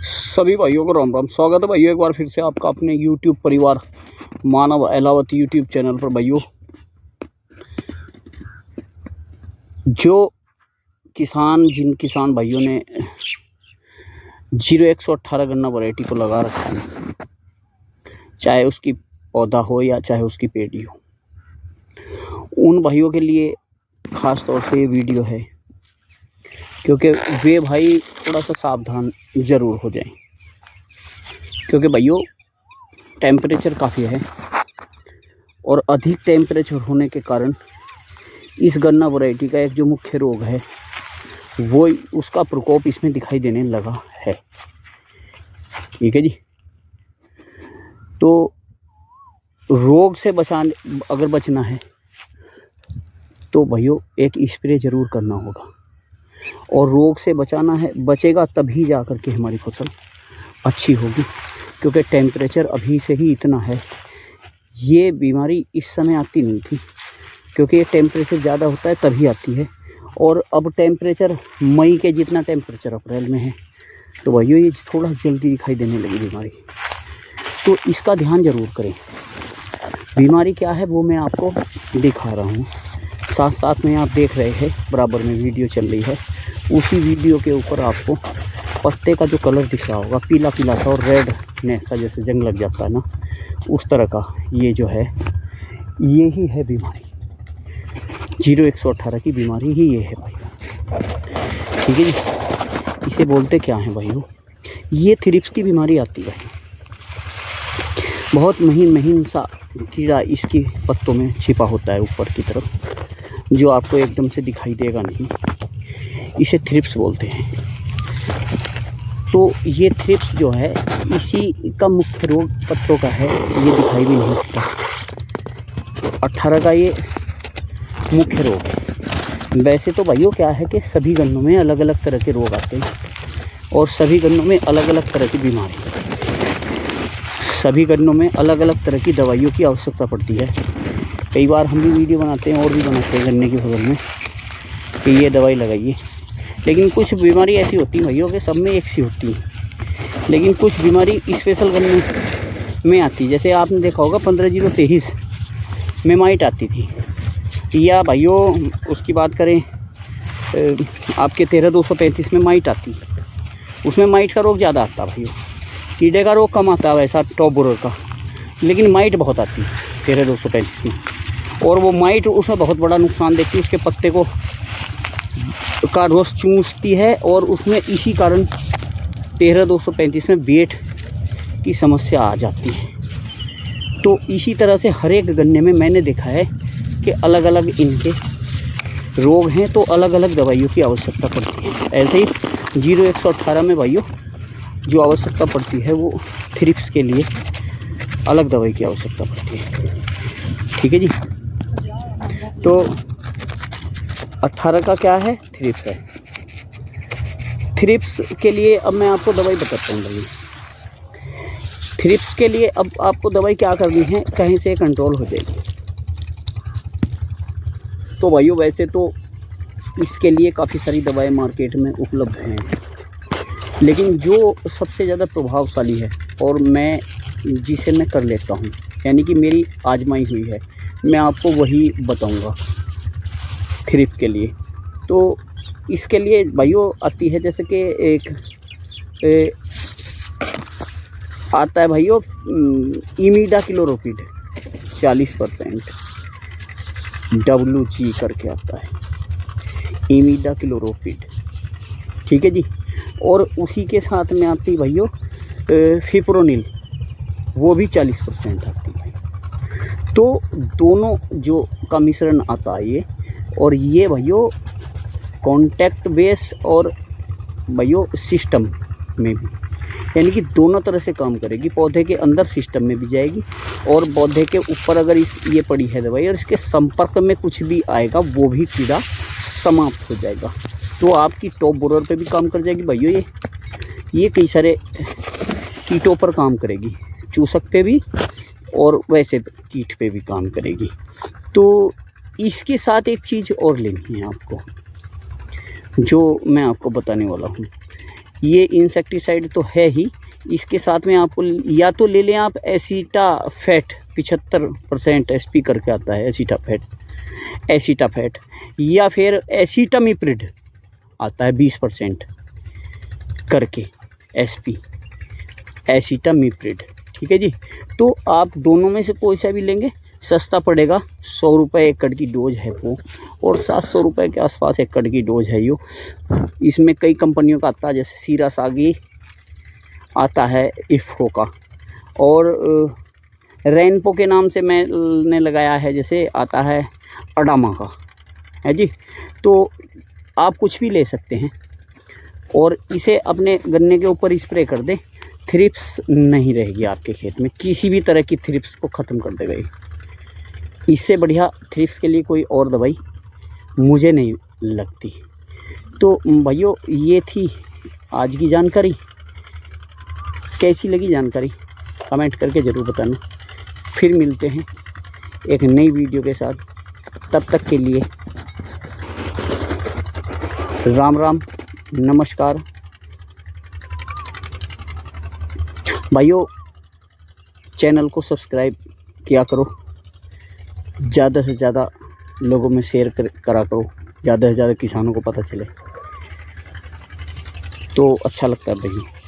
सभी भाइयों को राम राम। स्वागत है भाइयों एक बार फिर से आपका अपने YouTube परिवार मानव अहलावत YouTube चैनल पर। भाइयों, जो जिन किसान भाइयों ने 0118 गन्ना वैरायटी को लगा रखा है, चाहे उसकी पौधा हो या चाहे उसकी पेड़ी हो, उन भाइयों के लिए खास तौर से ये वीडियो है, क्योंकि वे भाई थोड़ा सा सावधान ज़रूर हो जाएं। क्योंकि भाइयों, टेम्परेचर काफ़ी है और अधिक टेम्परेचर होने के कारण इस गन्ना वैरायटी का एक जो मुख्य रोग है वो उसका प्रकोप इसमें दिखाई देने लगा है। ठीक है जी। तो रोग से अगर बचना है तो भाइयों एक स्प्रे ज़रूर करना होगा, और रोग से बचेगा तभी जा कर के हमारी फसल अच्छी होगी। क्योंकि टेम्परेचर अभी से ही इतना है, ये बीमारी इस समय आती नहीं थी, क्योंकि ये टेम्परेचर ज़्यादा होता है तभी आती है। और अब टेम्परेचर मई के जितना टेम्परेचर अप्रैल में है, तो भाइयों ये थोड़ा जल्दी दिखाई देने लगी बीमारी। तो इसका ध्यान ज़रूर करें। बीमारी क्या है वो मैं आपको दिखा रहा हूँ, साथ साथ में आप देख रहे हैं बराबर में वीडियो चल रही है। उसी वीडियो के ऊपर आपको पत्ते का जो कलर दिख रहा होगा, पीला पीला सा और रेड नेसा जैसे जंग लग जाता है ना, उस तरह का ये जो है, ये ही है बीमारी। 0118 की बीमारी ही ये है भाई। ठीक है जी। इसे बोलते क्या है भाइयों? ये थ्रिप्स की बीमारी आती है। बहुत महीन महीन सा कीड़ा इसकी पत्तों में छिपा होता है ऊपर की तरफ, जो आपको एकदम से दिखाई देगा नहीं। इसे थ्रिप्स बोलते हैं। तो ये थ्रिप्स जो है, इसी का मुख्य रोग पत्तों का है, ये दिखाई भी नहीं देता। 18 का ये मुख्य रोग है। वैसे तो भाइयों क्या है कि सभी गन्नों में अलग अलग तरह के रोग आते हैं, और सभी गन्नों में अलग अलग तरह की बीमारी, सभी गन्नों में अलग अलग तरह की दवाइयों की आवश्यकता पड़ती है। कई बार हम भी वीडियो बनाते हैं और भी बनाते हैं गन्ने की फसल में कि ये दवाई लगाइए, लेकिन कुछ बीमारी ऐसी होती है भाइयों कि सब में एक सी होती है, लेकिन कुछ बीमारी स्पेशल गन्ने में आती है। जैसे आपने देखा होगा 15-0-23 में माइट आती थी, या भाइयों उसकी बात करें आपके 13-235 में माइट आती, उसमें माइट का रोग ज़्यादा आता भाइयों। कीड़े का रोग कम आता है वैसा टॉप बोरर का, लेकिन माइट बहुत आती है 13-235 में। और वो माइट उसमें बहुत बड़ा नुकसान देती है, उसके पत्ते को का रस चूसती है, और उसमें इसी कारण 13-235 में वेट की समस्या आ जाती है। तो इसी तरह से हर एक गन्ने में मैंने देखा है कि अलग अलग इनके रोग हैं, तो अलग अलग दवाइयों की आवश्यकता पड़ती है। ऐसे ही 0118 में भाइयों जो आवश्यकता पड़ती है वो थ्रिप्स के लिए अलग दवाई की आवश्यकता पड़ती है। ठीक है जी। तो 18 का क्या है? थ्रिप्स है। थ्रिप्स के लिए अब मैं आपको दवाई बताता हूँ भाई। थ्रिप्स के लिए अब आपको दवाई क्या करनी है, कहीं से कंट्रोल हो जाएगी। तो भाइयों वैसे तो इसके लिए काफ़ी सारी दवाएं मार्केट में उपलब्ध हैं, लेकिन जो सबसे ज़्यादा प्रभावशाली है और जिसे मैं कर लेता हूँ, यानी कि मेरी आजमाई हुई है, मैं आपको वही बताऊँगा थ्रिप्स के लिए। तो इसके लिए भाइयों आती है, जैसे कि एक आता है भाइयों इमिडाक्लोप्रिड 40% WG करके आता है, इमिडाक्लोप्रिड। ठीक है जी। और उसी के साथ में आती भाइयों फिप्रोनिल, वो भी 40% आती है। तो दोनों जो का मिश्रण आता है ये, और ये भाइयों कॉन्टैक्ट बेस और भाइयों सिस्टम में भी, यानी कि दोनों तरह से काम करेगी। पौधे के अंदर सिस्टम में भी जाएगी, और पौधे के ऊपर अगर ये पड़ी है दवाई और इसके संपर्क में कुछ भी आएगा, वो भी कीड़ा समाप्त हो जाएगा। तो आपकी टॉप बोरर पे भी काम कर जाएगी भाइयों। ये कई सारे कीटों पर काम करेगी, चूसक पे भी और वैसे कीट पे भी काम करेगी। तो इसके साथ एक चीज़ और लेनी है आपको, जो मैं आपको बताने वाला हूँ। ये इंसेक्टिसाइड तो है ही, इसके साथ में आपको या तो ले लें आप एसीटाफेट 75% एसपी करके आता है, एसीटाफेट, या फिर एसीटामिप्रिड आता है 20% करके एसपी, एसीटामिप्रिड। ठीक है जी। तो आप दोनों में से कोई सा भी लेंगे सस्ता पड़ेगा। 100 रुपये एकड़ की डोज है वो, और 700 रुपये के आसपास एकड़ की डोज है यो। इसमें कई कंपनियों का आता है, जैसे सीरासागी आता है इफ़को का, और रेनपो के नाम से मैंने लगाया है, जैसे आता है अडामा का, है जी। तो आप कुछ भी ले सकते हैं और इसे अपने गन्ने के ऊपर स्प्रे कर दें, थ्रिप्स नहीं रहेगी आपके खेत में, किसी भी तरह की थ्रिप्स को ख़त्म कर देगा ये। इससे बढ़िया थ्रिप्स के लिए कोई और दवाई मुझे नहीं लगती। तो भाइयों, ये थी आज की जानकारी। कैसी लगी जानकारी कमेंट करके ज़रूर बताना। फिर मिलते हैं एक नई वीडियो के साथ, तब तक के लिए राम राम, नमस्कार। भाइयों, चैनल को सब्सक्राइब किया करो, ज़्यादा से ज़्यादा लोगों में शेयर करा करो, ज़्यादा से ज़्यादा किसानों को पता चले तो अच्छा लगता है भाई।